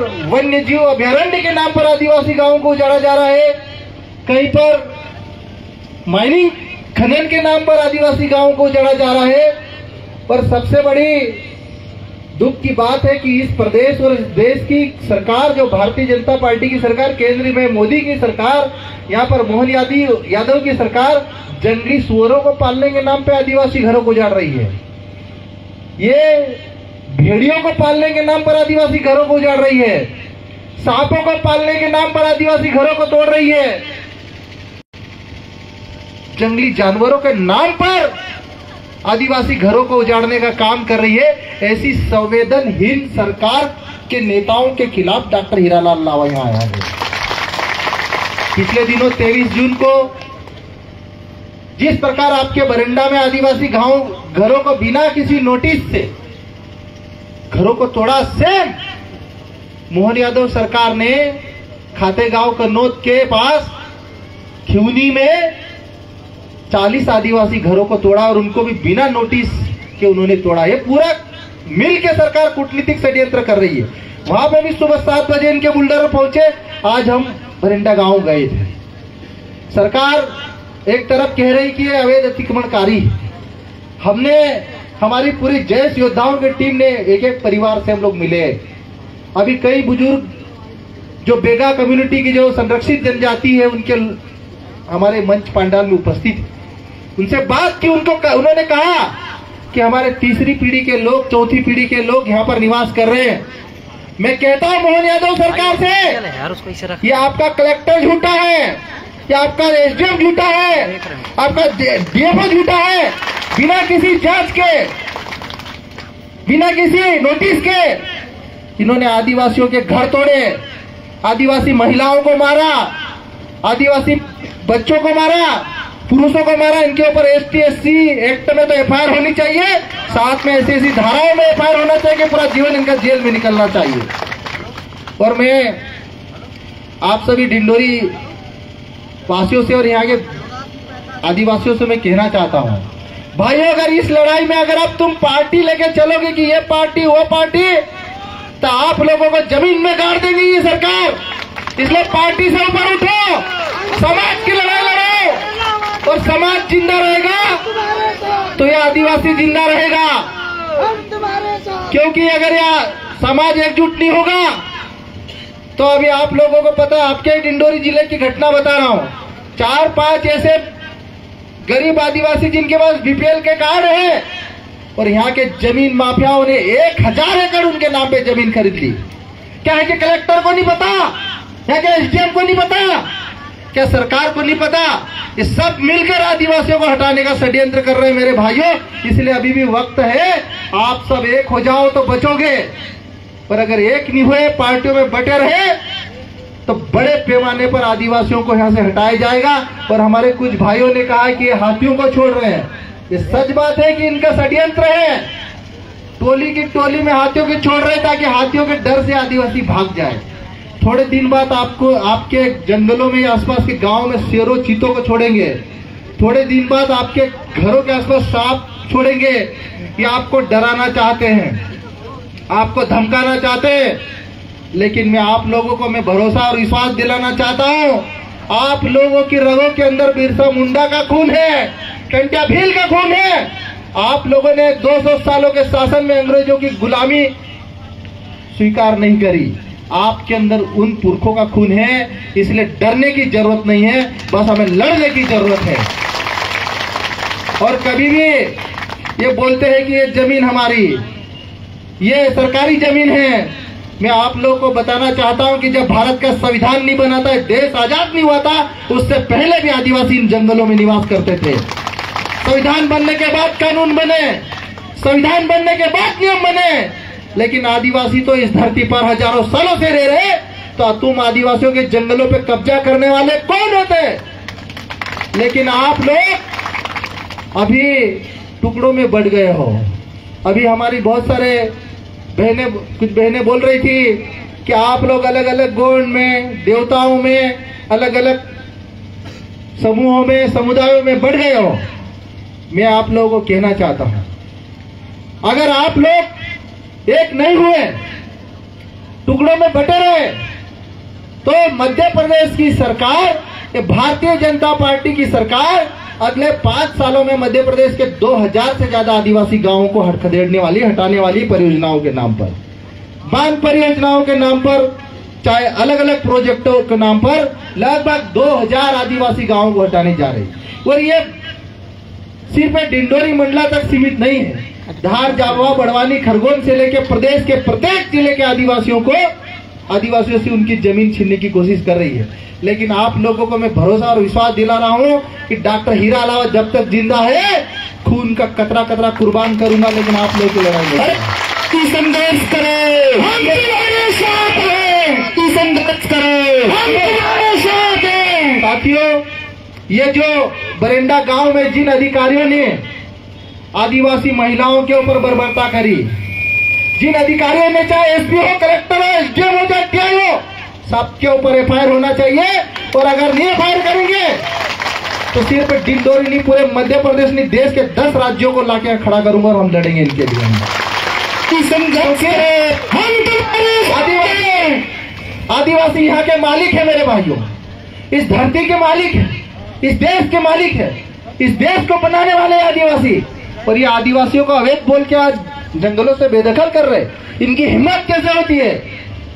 पर वन्य जीव अभयारण्य के नाम पर आदिवासी गांवों को उजाड़ा जा रहा है, कहीं पर माइनिंग खनन के नाम पर आदिवासी गांवों को उजाड़ा जा रहा है। पर सबसे बड़ी दुख की बात है कि इस प्रदेश और इस देश की सरकार, जो भारतीय जनता पार्टी की सरकार, केंद्र में मोदी की सरकार, यहाँ पर मोहन यादव की सरकार जंगली सुअरों को पालने के नाम पे आदिवासी घरों को उजाड़ रही है। ये भेड़ियों को पालने के नाम पर आदिवासी घरों को उजाड़ रही है, सांपों को पालने के नाम पर आदिवासी घरों को तोड़ रही है, जंगली जानवरों के नाम पर आदिवासी घरों को उजाड़ने का काम कर रही है। ऐसी संवेदनहीन सरकार के नेताओं के खिलाफ डॉक्टर हीरालाल लावा यहां आया है। पिछले दिनों 23 जून को जिस प्रकार आपके बरंडा में आदिवासी घरों को बिना किसी नोटिस से घरों को तोड़ा, सेम मोहन यादव सरकार ने खातेगांव कन्नौज के पास खिवनी में 40 आदिवासी घरों को तोड़ा और उनको भी बिना नोटिस के उन्होंने तोड़ा। ये पूरा मिल के सरकार कूटनीतिक षड्यंत्र कर रही है। वहां पे भी सुबह 7 बजे इनके बुलडोजर पहुंचे। आज हम बरंडा गांव गए थे। सरकार एक तरफ कह रही कि ये अवैध अतिक्रमणकारी, हमने हमारी पूरी जैश योद्धाओं की टीम ने एक एक परिवार से हम लोग मिले। अभी कई बुजुर्ग जो बेगा कम्युनिटी की जो संरक्षित जनजाति है उनके हमारे मंच पांडाल में उपस्थित, उनसे बात की। उन्होंने कहा कि हमारे तीसरी पीढ़ी के लोग, चौथी पीढ़ी के लोग यहाँ पर निवास कर रहे हैं। मैं कहता हूँ मोहन यादव सरकार से, ये आपका कलेक्टर झूठा है, ये आपका एसडीएम झूठा है, आपका डीएफओ झूठा है। बिना किसी जांच के, बिना किसी नोटिस के इन्होंने आदिवासियों के घर तोड़े, आदिवासी महिलाओं को मारा, आदिवासी बच्चों को मारा, पुरुषों को मारा। इनके ऊपर ST/SC एक्ट में तो FIR होनी चाहिए, साथ में ऐसी धाराओं में FIR होना चाहिए कि पूरा जीवन इनका जेल में निकलना चाहिए। और मैं आप सभी डिंडोरी वासियों से और यहाँ के आदिवासियों से मैं कहना चाहता हूँ, भाइयों, अगर इस लड़ाई में अगर अब तुम पार्टी लेके चलोगे कि ये पार्टी वो पार्टी, तो आप लोगों को जमीन में गाड़ देंगी ये सरकार। इसलिए पार्टी से ऊपर उठो, समाज की लड़ाई लड़ो, और समाज जिंदा रहेगा तो ये आदिवासी जिंदा रहेगा। क्योंकि अगर यह समाज एकजुट नहीं होगा तो अभी आप लोगों को पता, आपके डिंडोरी जिले की घटना बता रहा हूं, 4-5 ऐसे गरीब आदिवासी जिनके पास BPL के कार्ड है और यहाँ के जमीन माफियाओं ने 1000 एकड़ उनके नाम पे जमीन खरीद ली। क्या है कि कलेक्टर को नहीं पता, क्या क्या SDM को नहीं पता, क्या सरकार को नहीं पता? ये सब मिलकर आदिवासियों को हटाने का षड्यंत्र कर रहे हैं मेरे भाइयों। इसलिए अभी भी वक्त है, आप सब एक हो जाओ तो बचोगे, पर अगर एक नहीं हुए, पार्टियों में बटे रहे, तो बड़े पैमाने पर आदिवासियों को यहाँ से हटाया जाएगा। और हमारे कुछ भाइयों ने कहा कि ये हाथियों को छोड़ रहे हैं, ये सच बात है कि इनका षड्यंत्र है। टोली की टोली में हाथियों को छोड़ रहे ताकि हाथियों के डर से आदिवासी भाग जाए। थोड़े दिन बाद आपको आपके जंगलों में, आसपास के गांव में शेरों चीतों को छोड़ेंगे। थोड़े दिन बाद आपके घरों के आसपास सांप छोड़ेंगे। ये आपको डराना चाहते हैं, आपको धमकाना चाहते हैं, लेकिन मैं आप लोगों को मैं भरोसा और विश्वास दिलाना चाहता हूं, आप लोगों की रगों के अंदर बिरसा मुंडा का खून है, टंट्या भील का खून है। आप लोगों ने 200 सालों के शासन में अंग्रेजों की गुलामी स्वीकार नहीं करी। आपके अंदर उन पुरखों का खून है, इसलिए डरने की जरूरत नहीं है, बस हमें लड़ने की जरूरत है। और कभी भी ये बोलते हैं कि ये जमीन हमारी, ये सरकारी जमीन है, मैं आप लोगों को बताना चाहता हूं कि जब भारत का संविधान नहीं बना था, देश आजाद नहीं हुआ था, उससे पहले भी आदिवासी इन जंगलों में निवास करते थे। संविधान बनने के बाद कानून बने, संविधान बनने के बाद नियम बने, लेकिन आदिवासी तो इस धरती पर हजारों सालों से रह रहे। तो तुम आदिवासियों के जंगलों पे कब्जा करने वाले कौन होते? लेकिन आप लोग अभी टुकड़ों में बढ़ गए हो। अभी हमारी बहुत सारे कुछ बहनें बोल रही थी कि आप लोग अलग अलग गौड़ में, देवताओं में, अलग अलग समूहों में, समुदायों में बढ़ गए हो। मैं आप लोगों को कहना चाहता हूं, अगर आप लोग एक नहीं हुए टुकड़ों में बटे रहे। तो मध्य प्रदेश की सरकार, ये भारतीय जनता पार्टी की सरकार अगले 5 सालों में मध्य प्रदेश के 2000 से ज्यादा आदिवासी गांवों को हटाने वाली परियोजनाओं के नाम पर, बांध परियोजनाओं के नाम पर, चाहे अलग अलग प्रोजेक्टों के नाम पर लगभग 2000 आदिवासी गांवों को हटाने जा रही है। और ये सिर्फ डिंडोरी मंडला तक सीमित नहीं है। धार, जालवा, बड़वानी, खरगोन से लेकर प्रदेश के प्रत्येक जिले के आदिवासियों से उनकी जमीन छीनने की कोशिश कर रही है। लेकिन आप लोगों को मैं भरोसा और विश्वास दिला रहा हूं कि डॉक्टर हीरा अलावा जब तक जिंदा है, खून का कतरा कतरा कुर्बान करूंगा, लेकिन आप लोगों की लड़ाई नहीं। संघर्ष करो, हम तुम्हारे साथ हैं। संघर्ष करो, हम तुम्हारे साथ हैं। साथियों, ये जो बरेंडा गांव में जिन अधिकारियों ने आदिवासी महिलाओं के ऊपर बर्बरता करी, जिन अधिकारियों ने, चाहे एसपी हो, कलेक्टर हो, एसडीएम हो, चाहे टीआई हो, सबके ऊपर एफआईआर होना चाहिए। और अगर नहीं एफआईआर करेंगे तो सिर्फ डिंडोरी नहीं, पूरे मध्य प्रदेश नहीं, देश के 10 राज्यों को लाके खड़ा करूंगा और हम लड़ेंगे इनके लिए। आदिवासी यहाँ के मालिक है मेरे भाइयों, इस धरती के मालिक है, इस देश के मालिक है, इस देश को बनाने वाले आदिवासी। और ये आदिवासियों को अवैध बोल के आज जंगलों से बेदखल कर रहे, इनकी हिम्मत कैसे होती है?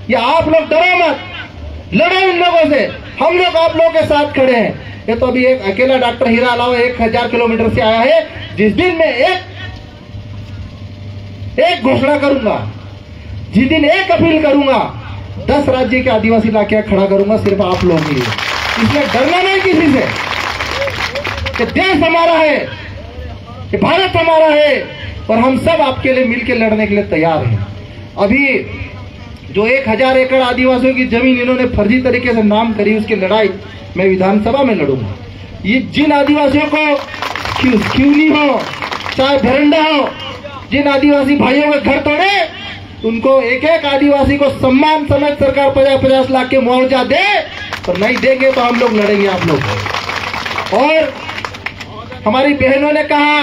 ये आप लोग डरो मत, लड़ो इन लोगों से, हम लोग आप लोगों के साथ खड़े हैं। ये तो अभी एक अकेला डॉक्टर हीरा अलावा 1000 किलोमीटर से आया है। जिस दिन मैं एक घोषणा करूंगा, जिस दिन एक अपील करूंगा, 10 राज्य के आदिवासी लाके खड़ा करूंगा, सिर्फ आप लोग ही। इसमें डरना नहीं किसी से। कि देश हमारा है, कि भारत हमारा है, और हम सब आपके लिए मिलकर लड़ने के लिए तैयार हैं। अभी जो 1000 एकड़ आदिवासियों की जमीन इन्होंने फर्जी तरीके से नाम करी, उसकी लड़ाई मैं विधानसभा में लड़ूंगा। ये जिन आदिवासियों को क्यूनी हो, चाहे भरंडा हो, जिन आदिवासी भाइयों के घर तोड़े, उनको एक आदिवासी को सम्मान समेत सरकार 50-50 लाख के मुआवजा दे, और नहीं देंगे तो हम लोग लड़ेंगे आप लोग। और हमारी बहनों ने कहा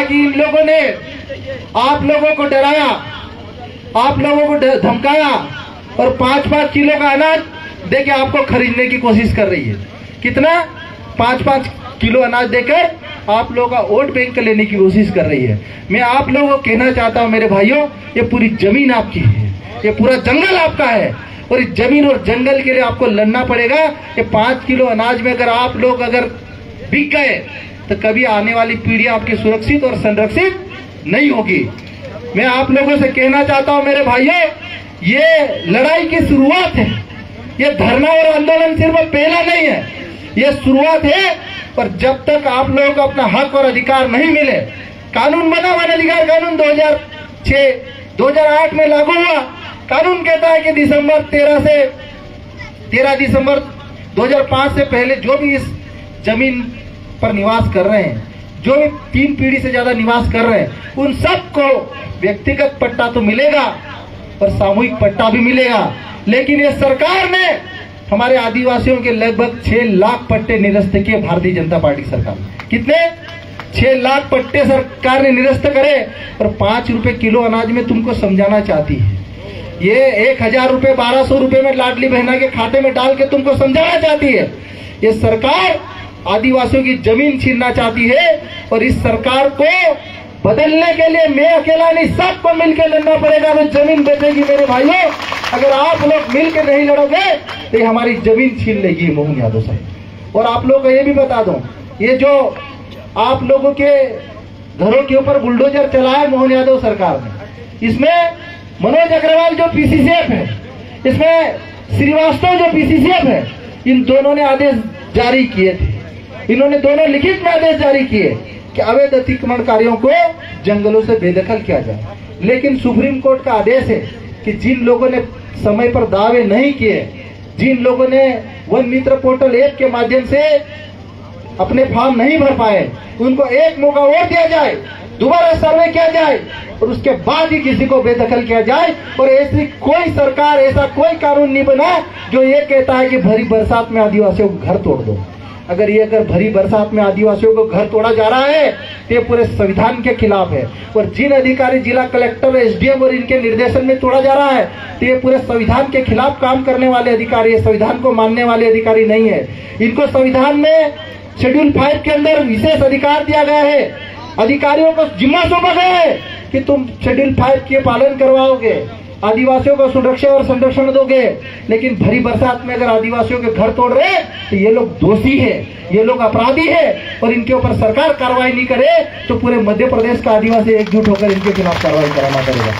कि इन लोगों ने आप लोगों को डराया, आप लोगों को धमकाया, और 5-5 किलो का अनाज देके आपको खरीदने की कोशिश कर रही है। कितना? 5-5 किलो अनाज देकर आप लोगों का वोट बैंक लेने की कोशिश कर रही है। मैं आप लोगों को कहना चाहता हूं मेरे भाइयों, ये पूरी जमीन आपकी है, ये पूरा जंगल आपका है, और इस जमीन और जंगल के लिए आपको लड़ना पड़ेगा। ये 5 किलो अनाज में अगर आप लोग बिक गए तो कभी आने वाली पीढ़ी आपकी सुरक्षित और संरक्षित नहीं होगी। मैं आप लोगों से कहना चाहता हूं मेरे भाइयों, ये लड़ाई की शुरुआत है। ये धरना और आंदोलन सिर्फ पहला नहीं है, ये शुरुआत है। पर जब तक आप लोगों को अपना हक और अधिकार नहीं मिले, कानून बना, वन अधिकार कानून 2008 में लागू हुआ। कानून कहता है कि 13 दिसंबर 2005 से पहले जो भी इस जमीन पर निवास कर रहे हैं, जो भी 3 पीढ़ी से ज्यादा निवास कर रहे हैं, उन सबको व्यक्तिगत पट्टा तो मिलेगा और सामूहिक पट्टा भी मिलेगा। लेकिन ये सरकार ने हमारे आदिवासियों के लगभग 6 लाख पट्टे निरस्त किए। भारतीय जनता पार्टी सरकार कितने? 6 लाख पट्टे सरकार ने निरस्त करे, और 5 रुपए किलो अनाज में तुमको समझाना चाहती है। ये 1000 रुपए 1200 रुपए में लाडली बहना के खाते में डाल के तुमको समझाना चाहती है। ये सरकार आदिवासियों की जमीन छीनना चाहती है, और इस सरकार को बदलने के लिए मैं अकेला नहीं, सबको मिलकर लड़ना पड़ेगा। तो जमीन बेचेगी मेरे भाइयों, अगर आप लोग मिलकर नहीं लड़ोगे तो हमारी जमीन छीन लेगी मोहन यादव साहब। और आप लोगों को ये भी बता दो, ये जो आप लोगों के घरों के ऊपर बुलडोजर चलाया मोहन यादव सरकार ने, इसमें मनोज अग्रवाल जो पीसीसीएफ है, इसमें श्रीवास्तव जो पीसीसीएफ है, इन दोनों ने आदेश जारी किए थे। इन्होंने दोनों लिखित में आदेश जारी किए कि अवैध अतिक्रमणकारियों को जंगलों से बेदखल किया जाए। लेकिन सुप्रीम कोर्ट का आदेश है कि जिन लोगों ने समय पर दावे नहीं किए, जिन लोगों ने वन मित्र पोर्टल ऐप के माध्यम से अपने फॉर्म नहीं भर पाए, उनको एक मौका और दिया जाए, दोबारा सर्वे किया जाए, और उसके बाद ही किसी को बेदखल किया जाए। और ऐसी कोई सरकार, ऐसा कोई कानून नहीं बना जो ये कहता है कि भरी बरसात में आदिवासियों को घर तोड़ दो। अगर भरी बरसात में आदिवासियों को घर तोड़ा जा रहा है तो ये पूरे संविधान के खिलाफ है। और जिन अधिकारी जिला कलेक्टर, एसडीएम और इनके निर्देशन में तोड़ा जा रहा है तो ये पूरे संविधान के खिलाफ काम करने वाले अधिकारी है, संविधान को मानने वाले अधिकारी नहीं है। इनको संविधान में शेड्यूल 5 के अंदर विशेष अधिकार दिया गया है। अधिकारियों को जिम्मा सौंपा गया है कि तुम शेड्यूल 5 के पालन करवाओगे, आदिवासियों को सुरक्षा और संरक्षण दोगे। लेकिन भरी बरसात में अगर आदिवासियों के घर तोड़ रहे तो ये लोग दोषी है, ये लोग अपराधी है और इनके ऊपर सरकार कार्रवाई नहीं करे तो पूरे मध्य प्रदेश का आदिवासी एकजुट होकर इनके खिलाफ कार्रवाई कराना पड़ेगा।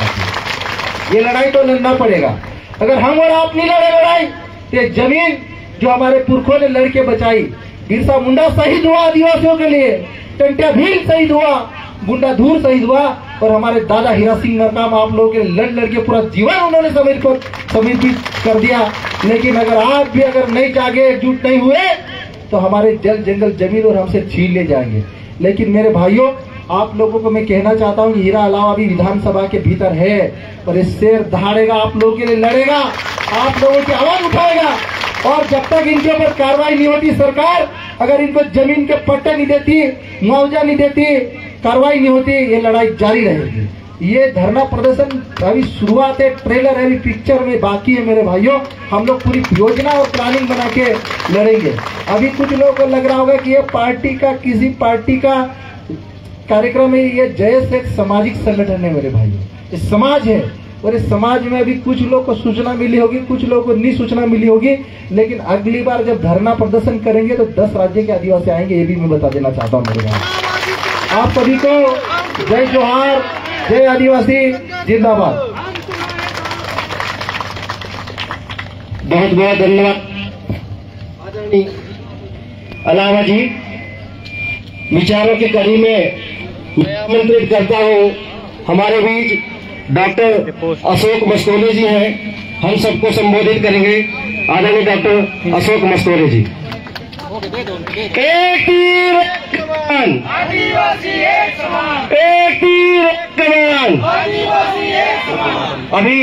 ये लड़ाई तो लड़ना पड़ेगा। अगर हम और आप नहीं लड़े लड़ाई तो ये जमीन जो हमारे पुरखों ने लड़के बचाई, बिरसा मुंडा शहीद हुआ आदिवासियों के लिए, टंट्या भील शहीद हुआ, गुंडाधूर शहीद हुआ और हमारे दादा हीरा सिंह नरकाम आप लोगों के लड़ लड़के पूरा जीवन उन्होंने समर्पित कर दिया। लेकिन अगर आप भी अगर नहीं जागे, एकजुट नहीं हुए तो हमारे जल जंगल जमीन और हमसे छीन ले जाएंगे। लेकिन मेरे भाइयों, आप लोगों को मैं कहना चाहता हूं, हीरा अलावा अभी विधानसभा के भीतर है और इस शेर दहाड़ेगा, आप लोगों के लिए लड़ेगा, आप लोगों की आवाज उठाएगा। और जब तक इनके ऊपर कार्रवाई नहीं होती, सरकार अगर इनको जमीन के पट्टे नहीं देती, मुआवजा नहीं देती, कार्रवाई नहीं होती, ये लड़ाई जारी रहेगी। ये धरना प्रदर्शन अभी शुरुआत है, ट्रेलर है, अभी पिक्चर में बाकी है। मेरे भाइयों, हम लोग पूरी योजना और प्लानिंग बना के लड़ेंगे। अभी कुछ लोगों को लग रहा होगा कि ये पार्टी का, किसी पार्टी का कार्यक्रम है। ये जयस एक सामाजिक संगठन है मेरे भाइयों, ये समाज है और इस समाज में अभी कुछ लोग को सूचना मिली होगी, कुछ लोगों को नहीं सूचना मिली होगी। लेकिन अगली बार जब धरना प्रदर्शन करेंगे तो 10 राज्य के आदिवासी आएंगे, ये भी मैं बता देना चाहता हूँ मेरे भाई। आप सभी को जय जोहार, जय आदिवासी, जिंदाबाद। बहुत बहुत धन्यवाद अलावा जी। विचारों की कड़ी में मैं आमंत्रित करता हूँ, हमारे बीच डॉक्टर अशोक मस्तोले जी हैं, हम सबको संबोधित करेंगे। आदरणीय डॉक्टर अशोक मस्तोले जी। एक तीर एक कमान, आदिवासी एक समान, एक तीर एक कमान। आदिवासी एक समान। अभी